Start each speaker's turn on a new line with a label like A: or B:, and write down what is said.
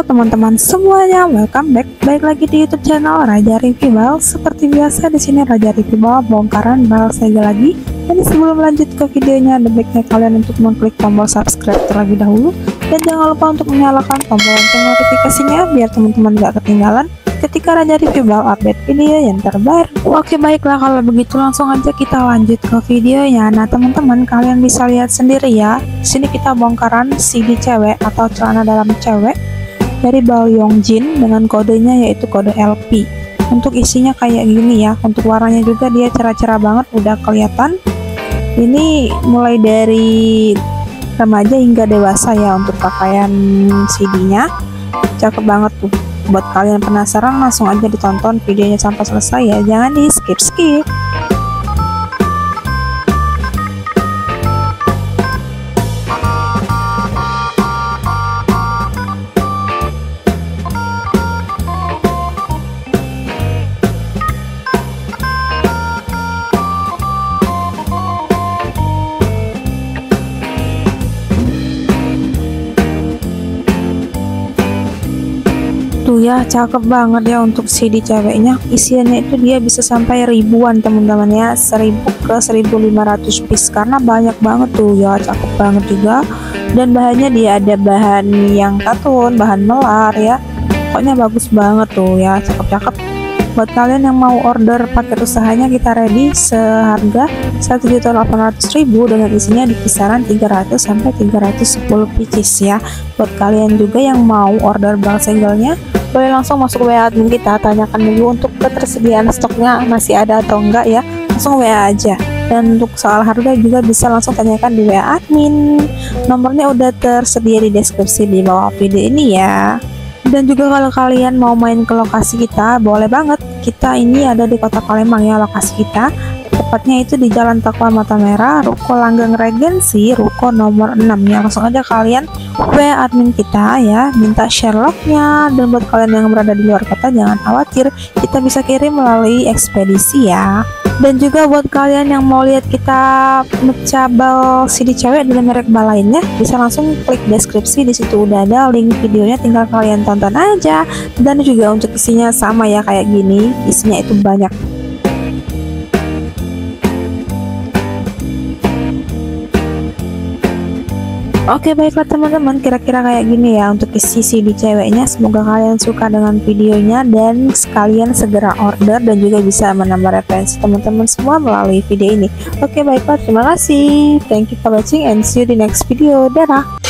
A: teman-teman semuanya, welcome back lagi di YouTube channel Raja Review Bal. Seperti biasa di sini Raja Review Bal bongkaran bal segel lagi. Dan sebelum lanjut ke videonya, ada baiknya kalian untuk mengklik tombol subscribe terlebih dahulu dan jangan lupa untuk menyalakan tombol lonceng notifikasinya biar teman-teman gak ketinggalan ketika Raja Review Bal update video yang terbaru. Oke, baiklah kalau begitu langsung aja kita lanjut ke videonya. Nah teman-teman, kalian bisa lihat sendiri ya. Di sini kita bongkaran CD cewek atau celana dalam cewek dari Bal Yongjin dengan kodenya yaitu kode LP. Untuk isinya kayak gini ya. Untuk warnanya juga dia cerah-cerah banget, udah kelihatan. Ini mulai dari remaja hingga dewasa ya untuk pakaian CD-nya. Cakep banget tuh. Buat kalian penasaran, langsung aja ditonton videonya sampai selesai ya, jangan di skip. Tuh ya, cakep banget ya untuk CD ceweknya. Isiannya itu dia bisa sampai ribuan teman-teman ya, 1000 ke 1500 piece karena banyak banget tuh ya, cakep banget juga. Dan bahannya dia ada bahan yang katun, bahan melar ya, pokoknya bagus banget tuh ya, cakep-cakep. Buat kalian yang mau order paket usahanya, kita ready seharga 1.800.000 dengan isinya di kisaran 300 sampai 310 pieces ya. Buat kalian juga yang mau order bal segelnya, boleh langsung masuk WA admin kita, tanyakan dulu untuk ketersediaan stoknya masih ada atau enggak ya, langsung WA aja. Dan untuk soal harga juga bisa langsung tanyakan di WA admin, nomornya udah tersedia di deskripsi di bawah video ini ya. Dan juga kalau kalian mau main ke lokasi kita, boleh banget. Kita ini ada di kota Palembang ya lokasi kita. Tepatnya itu di Jalan Takwa Mata Merah, Ruko Langgeng Regensi, Ruko nomor 6 ya. Langsung aja kalian WA admin kita ya, minta share lognya. Dan buat kalian yang berada di luar kota, jangan khawatir, kita bisa kirim melalui ekspedisi ya. Dan juga buat kalian yang mau lihat kita mecah bal CD cewek dari merek bal lainnya, bisa langsung klik deskripsi, di situ udah ada link videonya, tinggal kalian tonton aja. Dan juga untuk isinya sama ya kayak gini, isinya itu banyak. Oke, baiklah teman-teman, kira-kira kayak gini ya untuk isi CD ceweknya. Semoga kalian suka dengan videonya dan sekalian segera order dan juga bisa menambah referensi teman-teman semua melalui video ini. Oke, baiklah, terima kasih. Thank you for watching and see you di next video. Dadah.